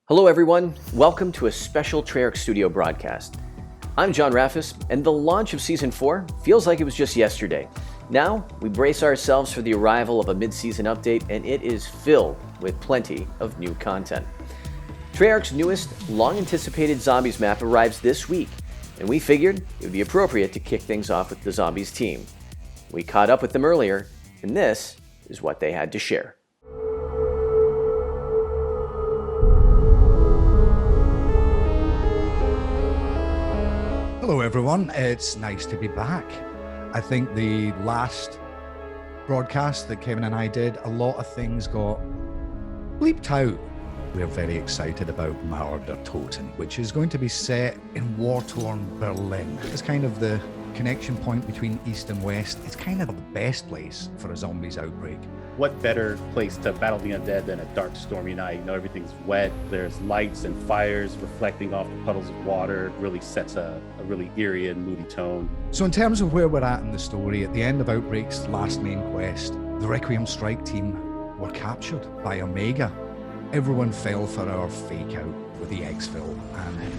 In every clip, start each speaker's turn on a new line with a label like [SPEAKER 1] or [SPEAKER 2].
[SPEAKER 1] Hello everyone, welcome to a special Treyarch Studio broadcast. I'm John Raffis, and the launch of Season 4 feels like it was just yesterday. Now, we brace ourselves for the arrival of a mid-season update, and it is filled with plenty of new content. Treyarch's newest, long-anticipated Zombies map arrives this week, and we figured it would be appropriate to kick things off with the Zombies team. We caught up with them earlier, and this is what they had to share.
[SPEAKER 2] Hello everyone, it's nice to be back. I think the last broadcast that Kevin and I did, a lot of things got bleeped out. We're very excited about Toten, which is going to be set in war-torn Berlin. It's kind of the connection point between East and West. It's kind of the best place for a zombies outbreak.
[SPEAKER 3] What better place to battle the undead than a dark, stormy night? You know, everything's wet, there's lights and fires reflecting off the puddles of water. It really sets a really eerie and moody tone.
[SPEAKER 2] So in terms of where we're at in the story, at the end of Outbreak's last main quest, the Requiem Strike team were captured by Omega. Everyone fell for our fake out with the exfil, and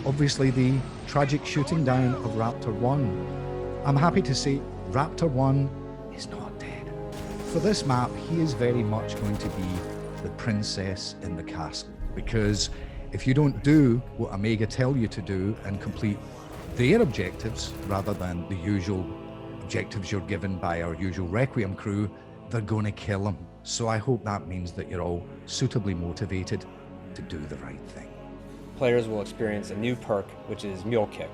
[SPEAKER 2] obviously the tragic shooting down of Raptor 1. I'm happy to say Raptor 1 is not dead. For this map, he is very much going to be the princess in the castle, because if you don't do what Omega tell you to do and complete their objectives rather than the usual objectives you're given by our usual Requiem crew, they're going to kill him. So I hope that means that you're all suitably motivated to do the right thing.
[SPEAKER 4] Players will experience a new perk, which is Mule Kick.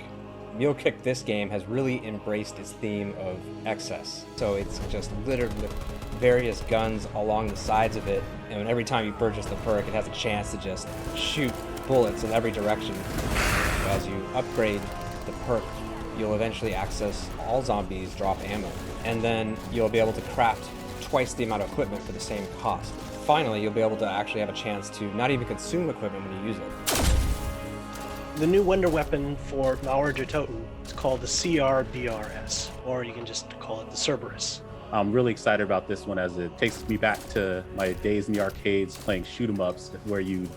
[SPEAKER 4] Mule Kick this game has really embraced its theme of excess. So it's just littered with various guns along the sides of it, and every time you purchase the perk, it has a chance to just shoot bullets in every direction. As you upgrade the perk, you'll eventually access all zombies drop ammo, and then you'll be able to craft twice the amount of equipment for the same cost. Finally, you'll be able to actually have a chance to not even consume equipment when you use it.
[SPEAKER 5] The new wonder weapon for Toten is called the CRBRS, or you can just call it the Cerberus.
[SPEAKER 3] I'm really excited about this one as it takes me back to my days in the arcades playing shoot-'em-ups where you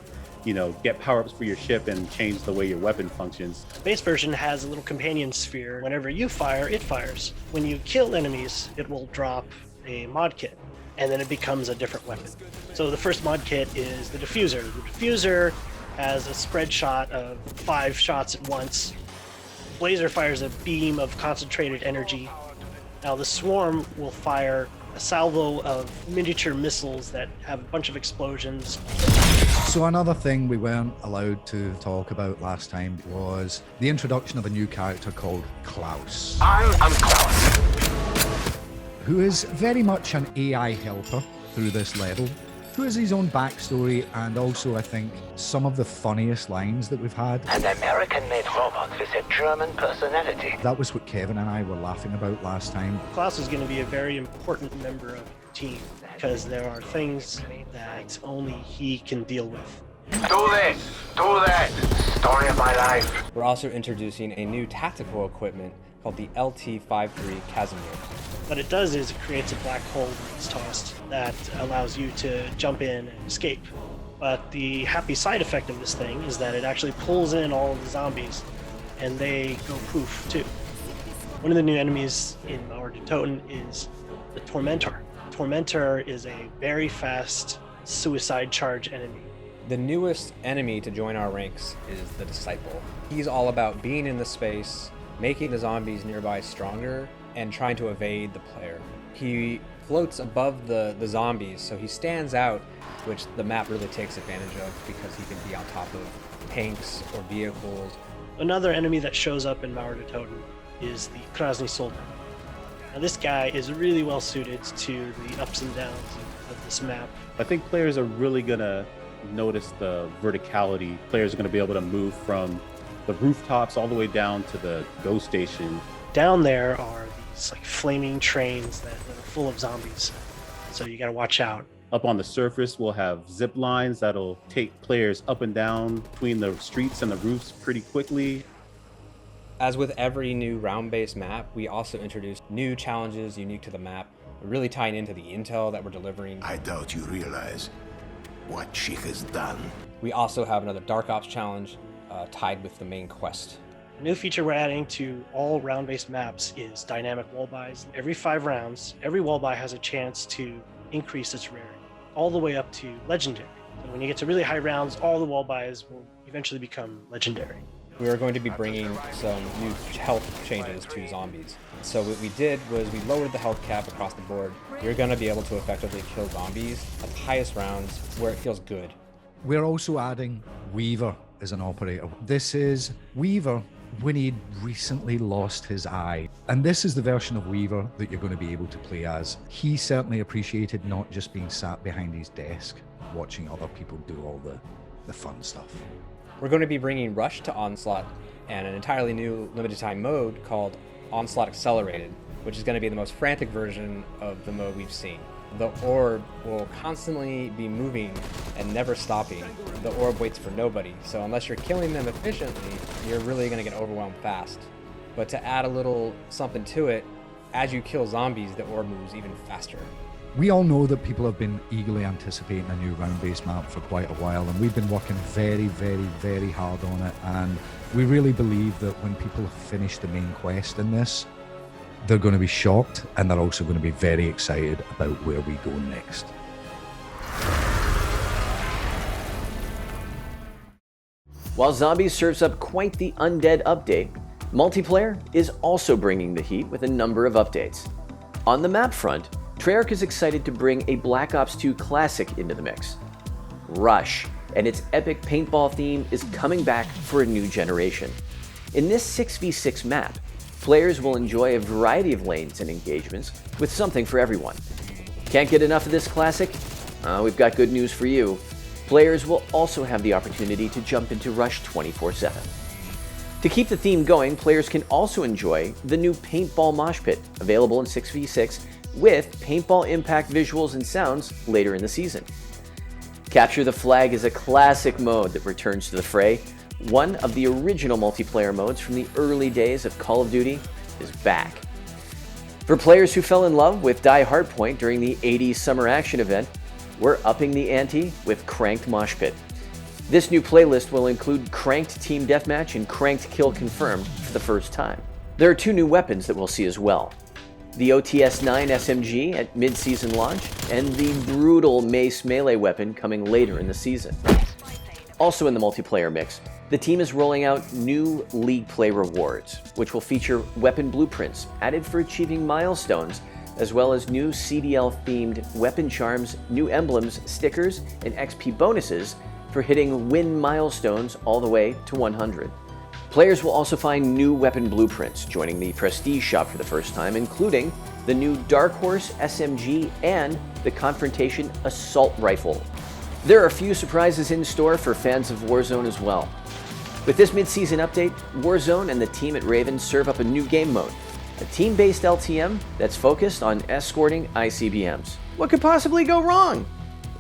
[SPEAKER 3] get power-ups for your ship and change the way your weapon functions.
[SPEAKER 5] The base version has a little companion sphere. Whenever you fire, it fires. When you kill enemies, it will drop a mod kit, and then it becomes a different weapon. So the first mod kit is the diffuser. The diffuser has a spread shot of 5 shots at once. Blazer fires a beam of concentrated energy. Now the swarm will fire a salvo of miniature missiles that have a bunch of explosions.
[SPEAKER 2] So another thing we weren't allowed to talk about last time was the introduction of a new character called Klaus.
[SPEAKER 6] I'm Klaus,
[SPEAKER 2] who is very much an AI helper through this level, who has his own backstory and also, I think, some of the funniest lines that we've had.
[SPEAKER 6] an American-made robot with a German personality.
[SPEAKER 2] That was what Kevin and I were laughing about last time.
[SPEAKER 5] Klaus is going to be a very important member of your team because there are things that only he can deal with.
[SPEAKER 6] Do this, do that. Story of my life.
[SPEAKER 4] We're also introducing a new tactical equipment called the LT-53 Casimir.
[SPEAKER 5] What it does is it creates a black hole when it's tossed that allows you to jump in and escape. But the happy side effect of this thing is that it actually pulls in all of the zombies and they go poof too. One of the new enemies in Toten is the Tormentor. Tormentor is a very fast suicide charge enemy.
[SPEAKER 4] The newest enemy to join our ranks is the Disciple. He's all about being in the space, making the zombies nearby stronger, and trying to evade the player. He floats above the zombies, so he stands out, which the map really takes advantage of because he can be on top of tanks or vehicles.
[SPEAKER 5] Another enemy that shows up in Toten is the Krasny Soldier. Now this guy is really well suited to the ups and downs of this map.
[SPEAKER 3] I think players are really gonna notice the verticality. Players are gonna be able to move from the rooftops all the way down to the GO station.
[SPEAKER 5] Down there are these like flaming trains that are full of zombies, so you gotta watch out.
[SPEAKER 3] Up on the surface, we'll have zip lines that'll take players up and down between the streets and the roofs pretty quickly.
[SPEAKER 4] As with every new round-based map, we also introduced new challenges unique to the map, really tying into the intel that we're delivering.
[SPEAKER 7] I doubt you realize
[SPEAKER 6] what she has done.
[SPEAKER 4] We also have another Dark Ops challenge tied with the main quest.
[SPEAKER 5] A new feature we're adding to all round-based maps is dynamic wall buys. Every 5 rounds, every wall buy has a chance to increase its rarity, all the way up to legendary. So when you get to really high rounds, all the wall buys will eventually become legendary.
[SPEAKER 4] We are going to be bringing some new health changes to zombies. So what we did was we lowered the health cap across the board. You're going to be able to effectively kill zombies at the highest rounds where it feels good.
[SPEAKER 2] We're also adding Weaver as an operator. This is Weaver when he'd recently lost his eye. And this is the version of Weaver that you're going to be able to play as. He certainly appreciated not just being sat behind his desk, watching other people do all the fun stuff.
[SPEAKER 4] We're going to be bringing Rush to Onslaught and an entirely new limited time mode called Onslaught Accelerated, which is going to be the most frantic version of the mode we've seen. The orb will constantly be moving and never stopping. The orb waits for nobody, so unless you're killing them efficiently, you're really going to get overwhelmed fast. But to add a little something to it, as you kill zombies, the orb moves even faster.
[SPEAKER 2] We all know that people have been eagerly anticipating a new round-based map for quite a while, and we've been working very, very, very hard on it, and we really believe that when people have finished the main quest in this, they're going to be shocked, and they're also going to be very excited about where we go next.
[SPEAKER 1] While Zombies serves up quite the undead update, multiplayer is also bringing the heat with a number of updates. On the map front, Treyarch is excited to bring a Black Ops 2 classic into the mix. Rush and its epic paintball theme is coming back for a new generation. In this 6v6 map, players will enjoy a variety of lanes and engagements with something for everyone. Can't get enough of this classic? We've got good news for you. Players will also have the opportunity to jump into Rush 24/7. To keep the theme going, players can also enjoy the new Paintball Mosh Pit, available in 6v6 with paintball impact visuals and sounds later in the season. Capture the Flag is a classic mode that returns to the fray. One of the original multiplayer modes from the early days of Call of Duty is back. For players who fell in love with Die Hardpoint during the 80s Summer Action event, we're upping the ante with Cranked Mosh Pit. This new playlist will include Cranked Team Deathmatch and Cranked Kill Confirmed for the first time. There are 2 new weapons that we'll see as well. The OTS-9 SMG at mid-season launch, and the brutal Mace melee weapon coming later in the season. Also in the multiplayer mix, the team is rolling out new League Play rewards, which will feature weapon blueprints added for achieving milestones, as well as new CDL-themed weapon charms, new emblems, stickers, and XP bonuses for hitting win milestones all the way to 100. Players will also find new weapon blueprints joining the Prestige shop for the first time, including the new Dark Horse SMG and the Confrontation Assault Rifle. There are a few surprises in store for fans of Warzone as well. With this mid-season update, Warzone and the team at Raven serve up a new game mode, a team-based LTM that's focused on escorting ICBMs. What could possibly go wrong?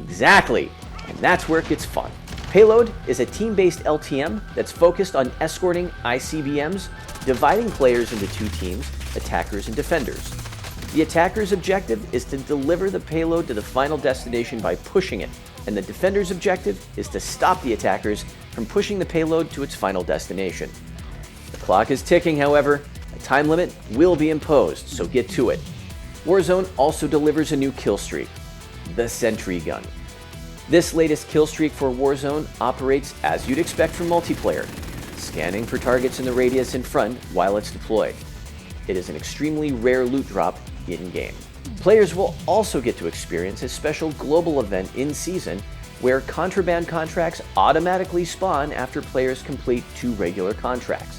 [SPEAKER 1] Exactly, and that's where it gets fun. Payload is a team-based LTM that's focused on escorting ICBMs, dividing players into 2 teams, attackers and defenders. The attacker's objective is to deliver the payload to the final destination by pushing it, and the defender's objective is to stop the attackers from pushing the payload to its final destination. The clock is ticking, however. A time limit will be imposed, so get to it. Warzone also delivers a new kill streak, the Sentry Gun. This latest kill streak for Warzone operates as you'd expect from multiplayer, scanning for targets in the radius in front while it's deployed. It is an extremely rare loot drop in-game. Players will also get to experience a special global event in-season where contraband contracts automatically spawn after players complete 2 regular contracts.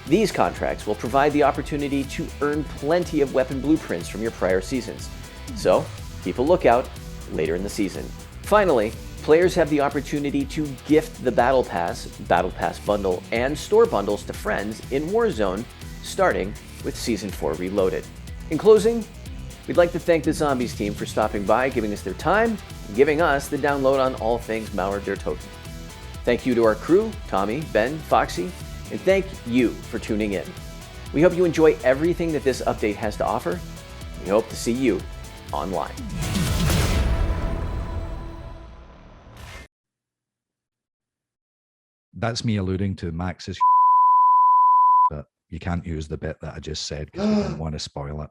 [SPEAKER 1] These contracts will provide the opportunity to earn plenty of weapon blueprints from your prior seasons, so keep a lookout later in the season. Finally, players have the opportunity to gift the Battle Pass Bundle, and Store Bundles to friends in Warzone, starting with Season 4 Reloaded. In closing, we'd like to thank the Zombies team for stopping by, giving us their time, and giving us the download on all things Mauer der Toten. Thank you to our crew, Tommy, Ben, Foxy, and thank you for tuning in. We hope you enjoy everything that this update has to offer. We hope to see you online.
[SPEAKER 2] That's me alluding to Max's but you can't use the bit that I just said because we didn't want to spoil it.